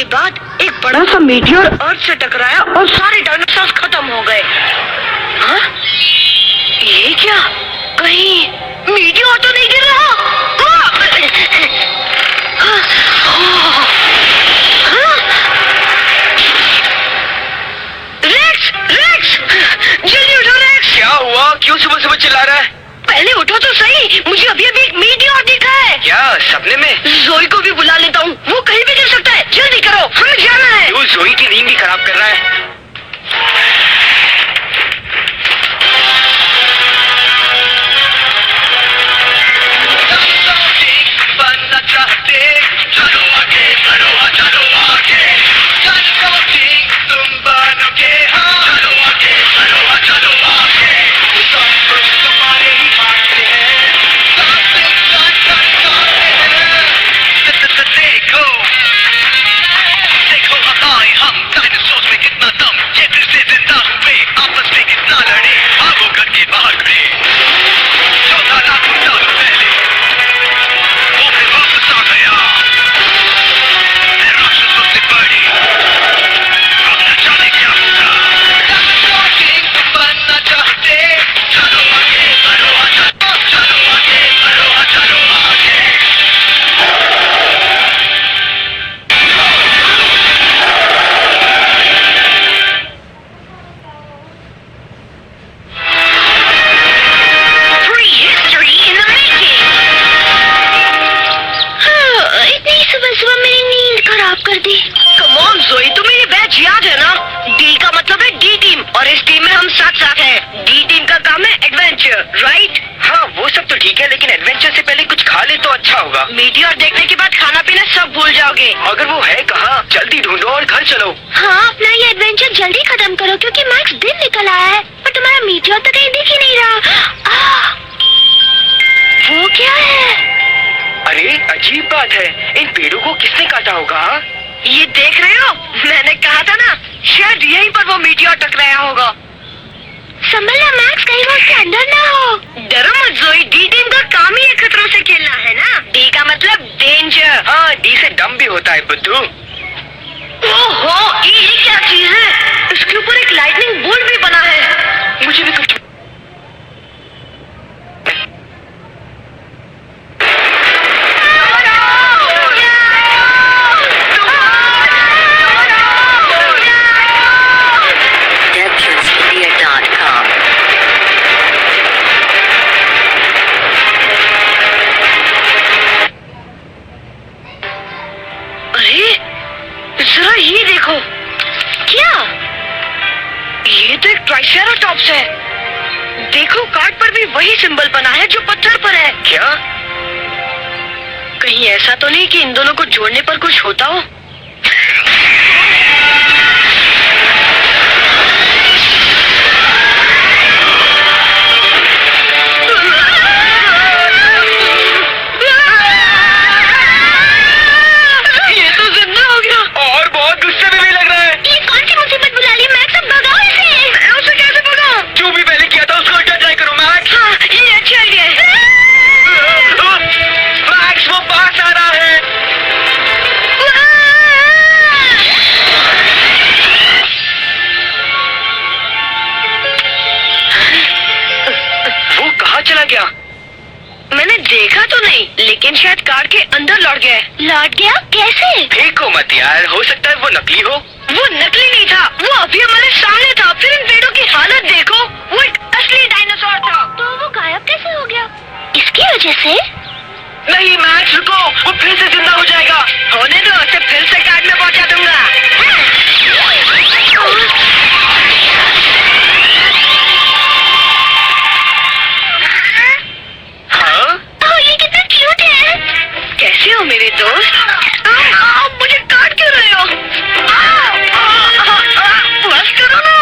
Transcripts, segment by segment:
के बाद एक बड़ा सा मीटियोर अर्थ से टकराया और सारे डायनासोर खत्म हो गए। हाँ? ये क्या? कहीं मीटियोर तो नहीं गिर रहा? रेक्स! रेक्स! जल्दी उठो रेक्स! क्या हुआ? क्यों सुबह सुबह चिल्ला रहा है? पहले उठो तो सही, मुझे अभी अभी एक मीटियोर दिखा है। क्या सपने में? जोई को भी बुला लेता हूँ, वो कहीं भी गिर सकता है। जल्दी करो, हमें जाना है। तू जोई की नींद भी खराब कर रहा है। बनना चाहते चलो आगे बढ़ो, चलो आगे तुम बनोगे। हाँ चलो आगे बढ़ो, चलो आगे सब तुम्हारे ही हाथ में है। देखो देखो आए हम डायनासोर में कितना दम, ये फिर से जिंदा हुए, आपस में कितना लड़े, भागो करके बाहर खड़े। 14 लाख साल पहले वो फिर वापस आ गया, राक्षसों से बड़ी, अब न जाने क्या होगा। डायनासोर किंग बनना चाहते चलो आगे बढ़ो, चलो आगे बढ़ो, चलो आगे। Prehistory in the making. हाँ, इतनी सुबह सुबह मेरी नींद खराब कर दी। Come on जोई, तुम्हें ये बैच याद है ना? डी का मतलब है डी टीम, और इस टीम में हम साथ साथ हैं। डी टीम का काम है एडवेंचर, राइट? हाँ वो सब तो ठीक है, लेकिन एडवेंचर से पहले कुछ खा ले तो अच्छा होगा। मीटियोर देखने के बाद खाना पीना सब भूल जाओगे। अगर वो है कहाँ, जल्दी ढूंढो और घर चलो। हाँ, अपना ये एडवेंचर जल्दी खत्म करो, क्योंकि मैक्स दिन निकल आया है और तुम्हारा मीटियोर तो कहीं दिख ही नहीं रहा। वो क्या है? अरे अजीब बात है, इन पेड़ों को किसने काटा होगा? हाँ? ये देख रहे हो? मैंने कहा था ना, शायद यहीं पर वो मीटियोर टकराया होगा। संभलना मैक्स, कहीं वो उसके अंदर ना हो। डरो मत जोई, डी टीम का काम ही है खतरों से खेलना, है ना? डी का मतलब डेंजर। हाँ डी से दम भी होता है बुद्धू। ओहो, ये क्या चीज है? इसके ऊपर एक लाइटनिंग बोल्ट भी बना है। मुझे भी कुछ जरा ये देखो। क्या? ये तो एक ट्राइसेराटॉप्स है। देखो कार्ड पर भी वही सिंबल बना है जो पत्थर पर है। क्या? कहीं ऐसा तो नहीं कि इन दोनों को जोड़ने पर कुछ होता हो? ये तो जिंदा हो गया और बहुत गुस्से में भी लग रहा है। ये कौन सी मुसीबत बुला ली? मैक्स, अब भगाओ इसे। मैं उसे कैसे भगाऊं? जो भी पहले किया था उसको उल्टा ट्राई करो मैक्स। हाँ, ये अच्छा आइडिया है। मैक्स वो पास आ रहा है। वो कहाँ चला गया? मैंने देखा तो नहीं, लेकिन शायद कार के अंदर लौट गया है। लौट गया? कैसे? देखो मत यार, हो सकता है वो नकली हो। वो नकली नहीं था, वो अभी हमारे सामने था। फिर इन पेड़ों की हालत देखो, वो एक असली डायनासोर था। तो वो गायब कैसे हो गया? इसकी वजह से? नहीं मैक्स रुको, वो फिर से जिंदा हो जाएगा। होने दो, उसे फिर से कार्ड में पहुंचा दूंगा। हाँ? ओह, ये कितना क्यूट है। कैसे हो मेरे दोस्त? मुझे काट क्यों रहे हो? बस करो ना।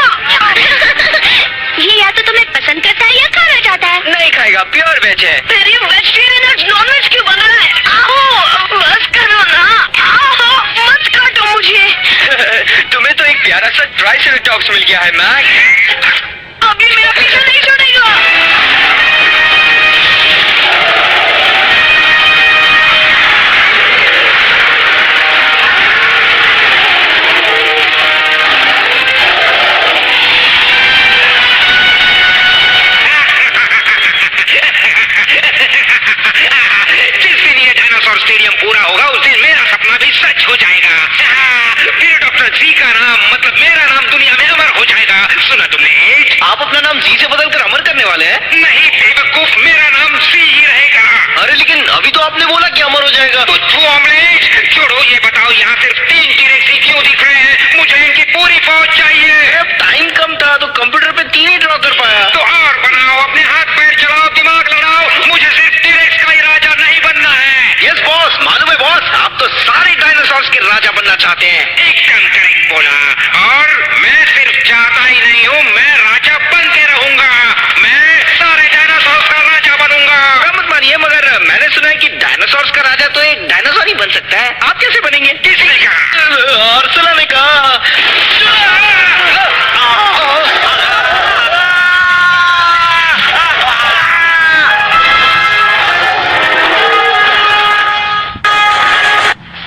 ये या तो तुम्हें पसंद करता है या खाना चाहता है। नहीं खाएगा, प्योर वेज है। फिर ये वेजिटेरियन और नॉन वेज क्यों बना है? आओ, बस करो ना। आओ, मत काटो मुझे। तुम्हें तो एक प्यारा सा ट्राइसेराटॉप्स मिल गया है मैक्स। अब ये मेरा पीछा नहीं छोड़ेगा। सुना तुमने? आप अपना नाम जी से बदलकर अमर करने वाले हैं? नहीं बेवकूफ, मेरा नाम सी ही रहेगा। अरे लेकिन अभी तो आपने बोला कि अमर हो जाएगा। बुद्धू ऑमलेट, छोड़ो ये बताओ यहाँ सिर्फ 3 टीरेक्स ही क्यों दिख रहे हैं? मुझे इनकी पूरी फौज चाहिए। टाइम कम था तो कंप्यूटर पे 3 ही ड्रॉ कर पाया। तो और बनाओ, अपने हाथ पैर चलाओ, दिमाग लड़ाओ। मुझे सिर्फ टीरेक्स का ही राजा नहीं बनना है। यस बॉस, मालूम है बॉस, आप तो सारे डायनासोर्स के राजा बनना चाहते हैं। एकदम करेक्ट बोला। और मैं सिर्फ चाहता ही नहीं हूँ, मैं राजा बन के रहूंगा। मैं सारे डायनासोर्स का राजा बनूंगा। मत मानिए, मगर मैंने सुना है कि डायनासोर्स का राजा तो एक डायनासोर ही बन सकता है। आप कैसे बनेंगे? किसने कहा? अर्सला ने कहा।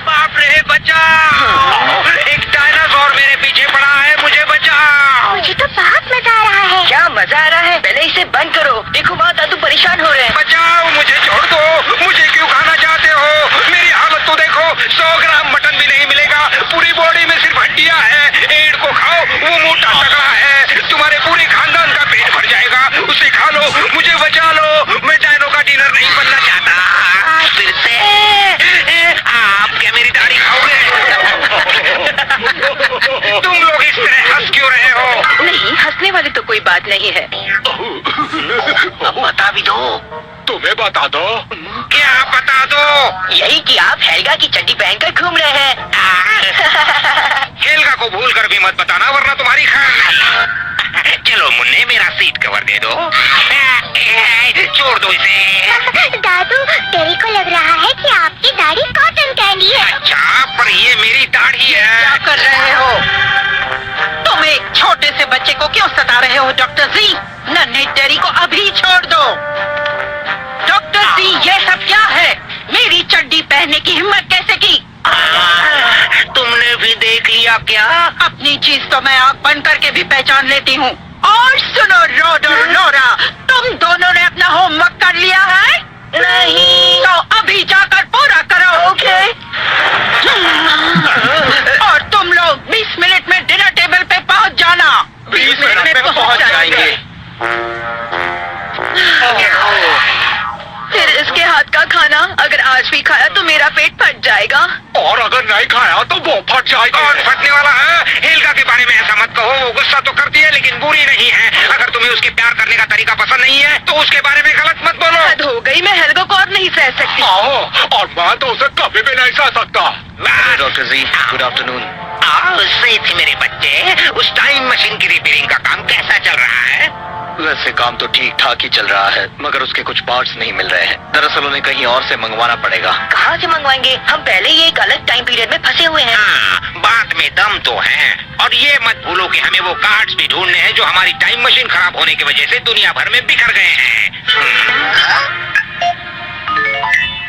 बाप रे, बचाओ! एक डायनासोर मेरे पीछे पड़ा है, मुझे बचाओ! मुझे तो बहुत मजा आ रहा है। क्या मजा आ रहा है? पहले इसे बंद करो। देखो माँ, दादू परेशान हो रहे हैं। बचाओ, मुझे छोड़ दो। मुझे क्यों खाना चाहते हो? मेरी हालत तो देखो, 100 ग्राम मटन भी नहीं मिलेगा। पूरी बॉडी में सिर्फ हड्डियां हैं। एड को खाओ, वो मोटा तगड़ा है। तुम्हारे पूरे खानदान का पेट भर जाएगा। उसे खा लो, मुझे बचा लो। मैं डायनो का डिनर नहीं बनना चाहता। फिर से आप क्या मेरी दाढ़ी खाओगे? तुम लोग इस तरह हंस क्यों रहे हो? नहीं, हंसने वाली तो कोई बात नहीं है। अब बता भी दो। तुम्हें बता दो। क्या बता दो? यही कि आप हेल्गा की चड्डी पहनकर घूम रहे हैं। हेल्गा को भूल कर भी मत बताना, वरना तुम्हारी खान नहीं। चलो मुन्ने, मेरा सीट कवर दे दो। छोड़ दो इसे। दादू, तेरी को लग रहा है कि आपकी दाढ़ी कॉटन कैंडी है। अच्छा, पर ये मेरी दाढ़ी है। क्या कर रहे हो? तुम एक छोटे से बच्चे को क्यों सता रहे हो डॉक्टर जी? नन्हे टेरी को अभी छोड़ दो। डॉक्टर जी, ये सब क्या है? मेरी चड्डी पहनने की हिम्मत कैसे की? तुमने भी देख लिया क्या? अपनी चीज तो मैं आँख बंद करके भी पहचान लेती हूँ। और सुनो रोड और लोरा, तुम दोनों ने अपना होमवर्क कर लिया है? नहीं। तो अभी जाकर पूरा करो। ओके। और तुम लोग 20 मिनट में डिनर टेबल पे पहुँच जाना। 20 मिनट में पहुंच जाएंगे। फिर इसके हाथ का खाना अगर आज भी खाया तो मेरा पेट फट जाएगा। और अगर नहीं खाया तो वो फट जाएगा। और फटने वाला है। हेल्गा के बारे में ऐसा मत कहो, वो गुस्सा तो करती है लेकिन बुरी नहीं है। अगर तुम्हें उसके प्यार करने का तरीका पसंद नहीं है तो उसके बारे में गलत मत बोलो। हद हो गई, मैं हेल्गा को और नहीं सह सकती। और मैं तो उसे कभी भी नहीं सह सकता। डॉक्टर जी, गुड आफ्टरनून। उससे थी मेरे बच्चे, उस टाइम मशीन की रिपेयरिंग का काम कैसा चल रहा है? वैसे काम तो ठीक ठाक ही चल रहा है, मगर उसके कुछ पार्ट्स नहीं मिल रहे हैं। दरअसल उन्हें कहीं और से मंगवाना पड़ेगा। कहाँ से मंगवाएंगे? हम पहले ही एक अलग टाइम पीरियड में फंसे हुए हैं। हाँ, बात में दम तो है। और ये मत भूलो कि हमें वो कार्ड्स भी ढूंढने हैं जो हमारी टाइम मशीन खराब होने की वजह से दुनिया भर में बिखर गए हैं।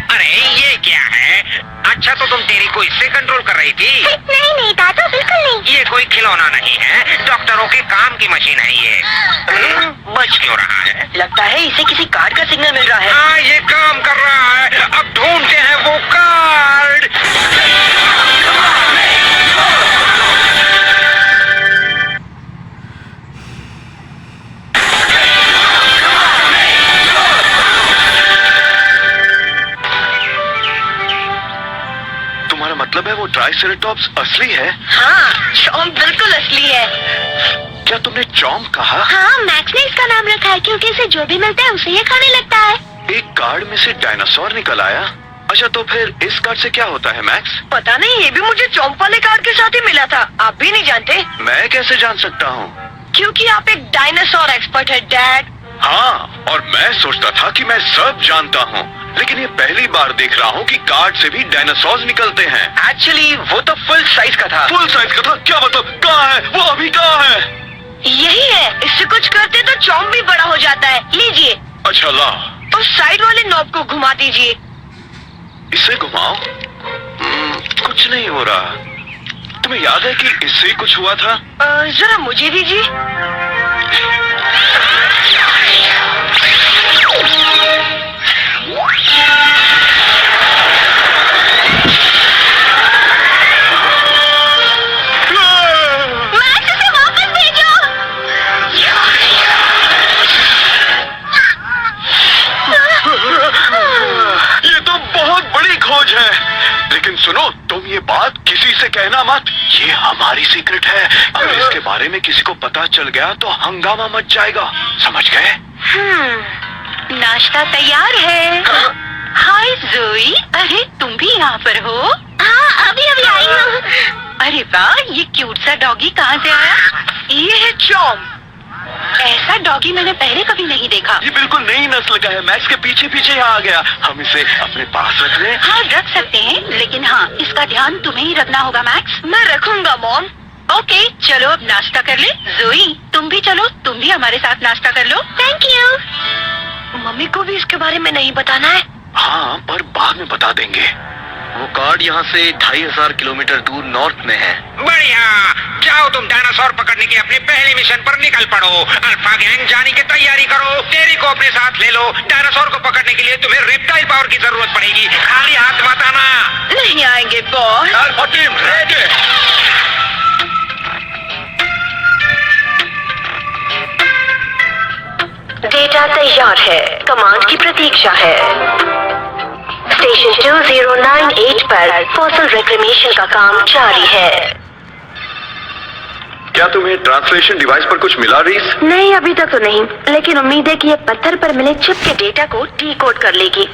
अरे ये क्या है? अच्छा, तो तुम तेरी को इससे कंट्रोल कर रही थी? नहीं नहीं दादू, बिल्कुल नहीं। ये कोई खिलौना नहीं है, डॉक्टरों के काम की मशीन है ये। बच क्यों रहा है? लगता है इसे किसी कार्ड का सिग्नल मिल रहा है। हाँ, ये काम कर रहा है। अब ढूंढते हैं वो कार्ड। तुम्हारा मतलब है वो ट्राइसेरेटॉप्स असली है? हाँ, चॉम्प बिल्कुल असली है। क्या तुमने चॉम्प कहा? हाँ, मैक्स ने इसका नाम रखा है क्योंकि इसे जो भी मिलता है उसे ये खाने लगता है। एक कार्ड में से डायनासोर निकल आया। अच्छा, तो फिर इस कार्ड से क्या होता है मैक्स? पता नहीं, ये भी मुझे चॉम्प वाले कार्ड के साथ ही मिला था। आप भी नहीं जानते? मैं कैसे जान सकता हूँ? क्योंकि आप एक डायनासोर एक्सपर्ट है डैड। हाँ, और मैं सोचता था कि मैं सब जानता हूँ, लेकिन ये पहली बार देख रहा हूँ कि कार्ड से भी डायनासोर निकलते हैं। एक्चुअली वो तो फुल साइज का था। फुल साइज का था? क्या मतलब? कहाँ है वो? अभी कहाँ है? यही है, इससे कुछ करते तो चॉम्प भी बड़ा हो जाता है। लीजिए। अच्छा ला। उस साइड वाले नॉब को घुमा दीजिए। इसे घुमाओ। कुछ नहीं हो रहा। तुम्हें याद है कि इससे ही कुछ हुआ था? जरा मुझे दीजिए। मैक्स, इसे वापस भेजो। मत, ये हमारी सीक्रेट है। अगर इसके बारे में किसी को पता चल गया तो हंगामा मच जाएगा, समझ गए? नाश्ता तैयार है। हाय जोई, अरे तुम भी यहाँ पर हो? हाँ, अभी अभी आई हूँ। अरे वाह, ये क्यूट सा डॉगी कहाँ से आया? ये है चॉम। ऐसा डॉगी मैंने पहले कभी नहीं देखा। ये बिल्कुल नई नस्ल का है, मैक्स के पीछे पीछे यहाँ आ गया। हम इसे अपने पास रख लें? हाँ रख सकते हैं, लेकिन हाँ इसका ध्यान तुम्हें ही रखना होगा मैक्स। मैं रखूंगा मॉम। ओके चलो अब नाश्ता कर ले। जोई तुम भी चलो, तुम भी हमारे साथ नाश्ता कर लो। Thank you. मम्मी को भी इसके बारे में नहीं बताना है। हाँ, पर बाद में बता देंगे। वो कार्ड यहाँ से 2500 किलोमीटर दूर नॉर्थ में है। बढ़िया, जाओ तुम डायनासोर पकड़ने के अपने पहले मिशन पर निकल पड़ो। अल्फा गैंग जाने की तैयारी करो। टेरी को अपने साथ ले लो। डायनासोर को पकड़ने के लिए तुम्हें रेप्टाइल पावर की जरूरत पड़ेगी, खाली हाथ मत आना। नहीं आएंगे boss. Alpha team ready. Data तैयार है, कमांड की प्रतीक्षा है। स्टेशन 2098 पर फॉसिल रिक्लेमेशन का काम जारी है। क्या तुम्हें ट्रांसलेशन डिवाइस पर कुछ मिला रीस? नहीं, अभी तक तो नहीं, लेकिन उम्मीद है कि ये पत्थर पर मिले चिप के डेटा को डिकोड कर लेगी।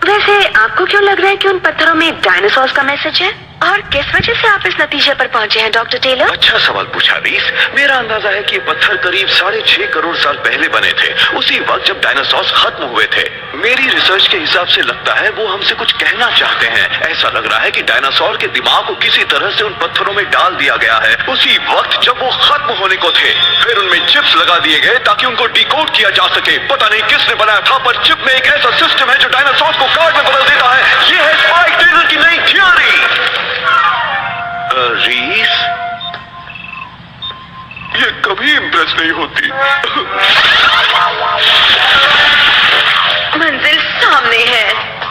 वैसे आपको क्यों लग रहा है कि उन पत्थरों में डायनासोर्स का मैसेज है, और किस वजह से आप इस नतीजे पर पहुंचे हैं डॉक्टर टेलर? अच्छा सवाल पूछा रीस। मेरा अंदाजा है कि ये पत्थर करीब 6.5 करोड़ साल पहले बने थे, उसी वक्त जब डायनासोर्स खत्म हुए थे। मेरी रिसर्च के हिसाब से लगता है वो हमसे कुछ कहना चाहते हैं। ऐसा लग रहा है कि डायनासोर के दिमाग को किसी तरह से उन पत्थरों में डाल दिया गया है उसी वक्त जब वो खत्म होने को थे। फिर उनमें चिप्स लगा दिए गए ताकि उनको डिकोड किया जा सके। पता नहीं किसने बनाया था, पर चिप में एक ऐसा सिस्टम है जो डायनासोर को कार्ड में बदल देता है। ये है स्पाइक टेलर की नई थियोरी। रीस, ये कभी इम्प्रेस नहीं होती। मंजिल सामने है,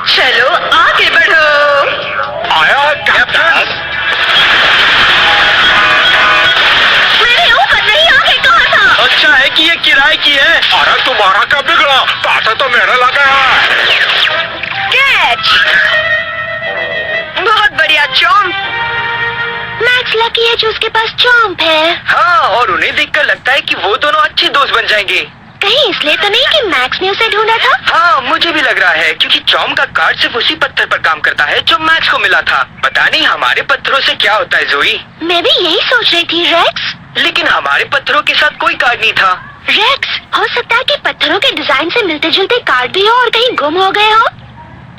चलो आगे बढ़ो। आया कैप्टन। मेरे ऊपर नहीं, आगे कहाँ था? अच्छा है कि ये किराए की है। अरे तुम्हारा क्या बिगड़ा, पैसा तो मेरा लगा है। कैच, बहुत बढ़िया चॉम्प। मैक्स लकी है जो उसके पास चॉम्प है। हाँ, और उन्हें देखकर लगता है कि वो दोनों अच्छे दोस्त बन जाएंगे। कहीं इसलिए तो नहीं कि मैक्स ने उसे ढूंढा था? हाँ, मुझे भी लग रहा है, क्योंकि चॉम का कार्ड सिर्फ उसी पत्थर पर काम करता है जो मैक्स को मिला था। पता नहीं हमारे पत्थरों से क्या होता है जोई। मैं भी यही सोच रही थी रेक्स। लेकिन हमारे पत्थरों के साथ कोई कार्ड नहीं था। रेक्स, हो सकता है कि पत्थरों के डिजाइन से मिलते जुलते कार्ड भी हो और कहीं गुम हो गए हो।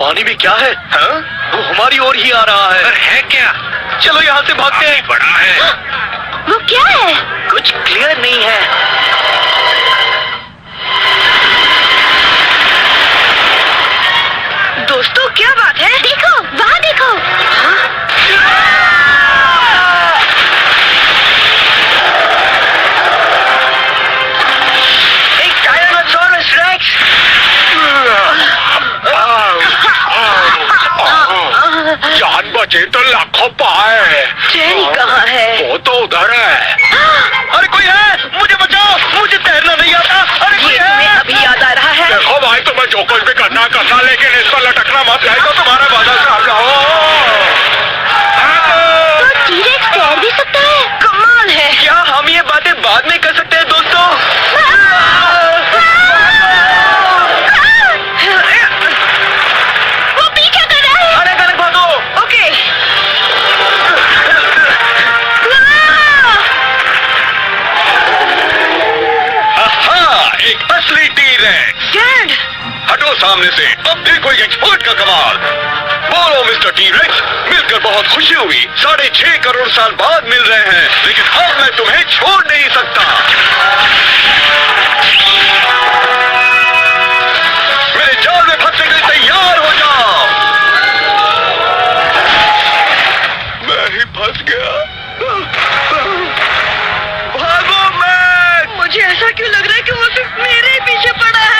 पानी में क्या है? हाँ? वो हमारी ओर ही आ रहा है। पर है क्या? चलो यहाँ से भागते हैं। बड़ा है। वो क्या है? कुछ क्लियर नहीं है। दोस्तों क्या बात है? देखो, वहाँ देखो। एक टायरानोसॉरस रेक्स। जान बचे तो लाखों पाए। टेरी कहाँ है? वो तो उधर है। अरे कोई है, मुझे बचाओ, मुझे तैरना नहीं आता। अरे कोई ये तुम्हें है? अभी याद आ रहा है? देखो भाई, तुम्हें जो कुछ भी करना, लेकिन इस पर लटकना मत, नहीं तो तुम्हारा बादल साहब लाओ। तो टी-रेक्स तैर भी सकता है? कमाल है। क्या हम ये बातें बाद में कर सकते हैं दोस्तों? वो पीछा कर रहा है। अलग अलग भागो। ओके। आहा, एक असली टी-रेक्स। डैड, हटो सामने से। अब देखो एक एक्सपर्ट का कमाल। बोलो मिस्टर टी-रेक्स, मिलकर बहुत खुशी हुई। 6.5 करोड़ साल बाद मिल रहे हैं, लेकिन अब मैं तुम्हें छोड़ नहीं सकता। मेरे जाल में फंसने के लिए तैयार हो जाओ। मैं ही फंस गया। भागो मैक्स। मुझे ऐसा क्यों लग रहा है कि वो सिर्फ मेरे ही पीछे पड़ा है?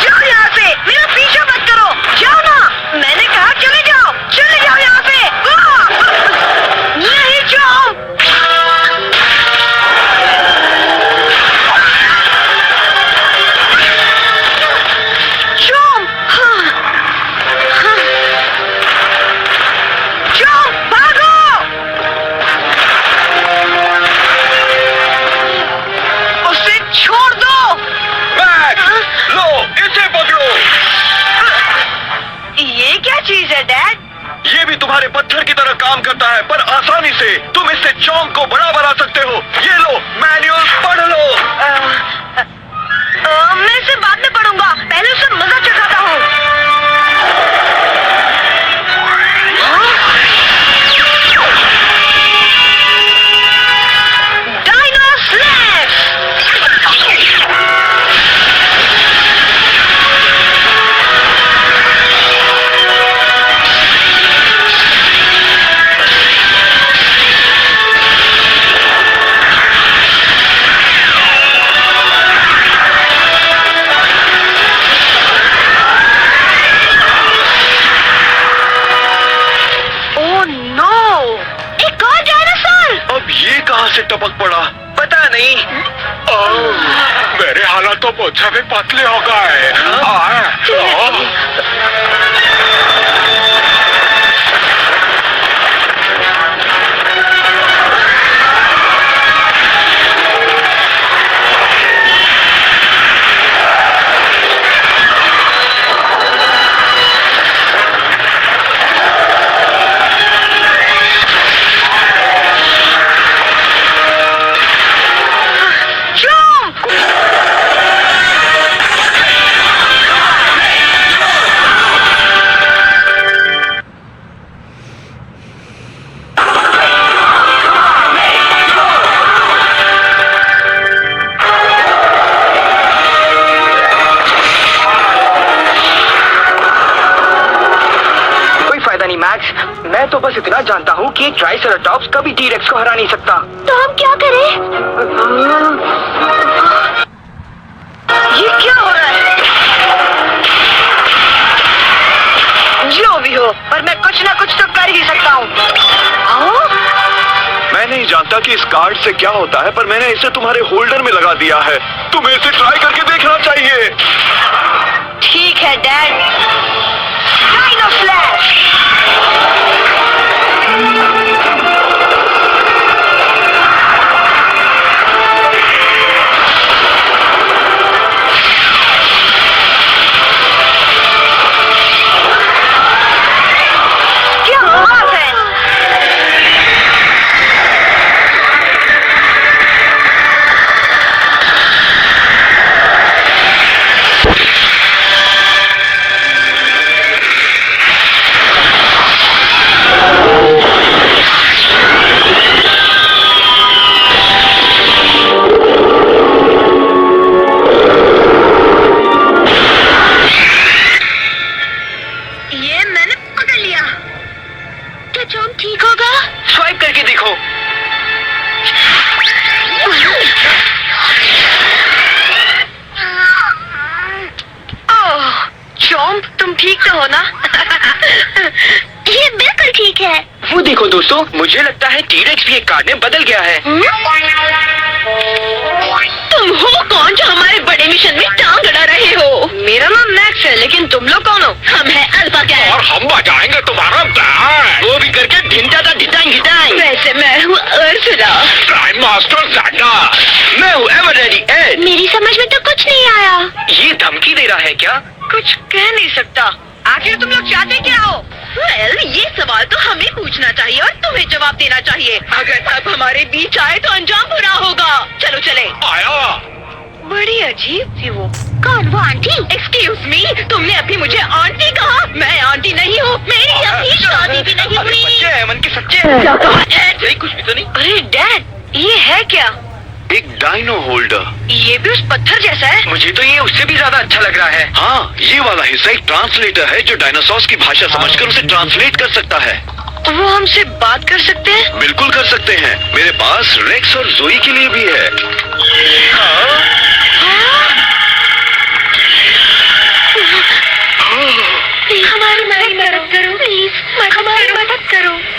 जाओ यहाँ से, मेरा पीछा मत करो। है डैड। ये भी तुम्हारे पत्थर की तरह काम करता है, पर आसानी से तुम इससे चौंक को बड़ा बना सकते हो। ये लो, मैनुअल पढ़ लो। मैं इसे बाद में पढ़ूंगा, पहले उसे मजा चखाता हूँ। Dino slash. ये कहां से टपक पड़ा? पता नहीं। मेरे हालात तो पोछा भी पतले हो गए। मैं तो बस इतना जानता हूँ कि एक ट्राइसेराटॉप्स कभी टी-रेक्स को हरा नहीं सकता। तो हम क्या करें? ये क्या हो रहा है? जो भी हो, पर मैं कुछ ना कुछ तो कर ही सकता हूँ। मैं नहीं जानता कि इस कार्ड से क्या होता है, पर मैंने इसे तुम्हारे होल्डर में लगा दिया है। तुम्हें इसे ट्राई करके देखना चाहिए। ठीक है डैड। Dino flash. क्या बात है? ठीक होगा? स्वाइप करके देखो। ओह, चॉम्प, तुम ठीक तो हो ना? ये बिल्कुल ठीक है। वो देखो दोस्तों, मुझे लगता है टी-रेक्स भी एक कार्ड में बदल गया है। तुम हो कौन जो हमारे बड़े मिशन में टांग अड़ा रहे हो? मेरा नाम मैक्स है, लेकिन तुम लोग कौन हो? हम हैं अल्फा गैंग। और हम बजाएंगे तुम्हारा बैंड। वो भी करके ढिंचाता ढिटाई ढिटाई। वैसे मैं हूँ अर्सुला। Prime master zeta. मैं हूँ एवररेडी एड। मेरी समझ में तो कुछ नहीं आया। ये धमकी दे रहा है क्या? कुछ कह नहीं सकता। आखिर तुम लोग चाहते क्या हो? ये सवाल तो हमें पूछना चाहिए और तुम्हें जवाब देना चाहिए। अगर सब हमारे बीच आए तो अंजाम बुरा होगा। चलो चले। आया। बड़ी अजीब थी वो। कौन वो आंटी? एक्सक्यूज मी, तुमने अभी मुझे आंटी कहा? मैं आंटी नहीं हूँ, मेरी अभी शादी भी नहीं हुई। बच्चे हैं, मन के सच्चे क्या कहा डैड? नहीं, कुछ भी तो नहीं। अरे डैड, ये है क्या? एक डायनो होल्डर। ये भी उस पत्थर जैसा है। मुझे तो ये उससे भी ज्यादा अच्छा लग रहा है। हाँ, ये वाला हिस्सा एक ट्रांसलेटर है जो डायनासोर्स की भाषा समझकर उसे ट्रांसलेट कर सकता है। वो हमसे बात कर सकते हैं? बिल्कुल कर सकते हैं। मेरे पास रेक्स और जोई के लिए भी है। हमारी मदद करो प्लीज, हमारी मदद करो।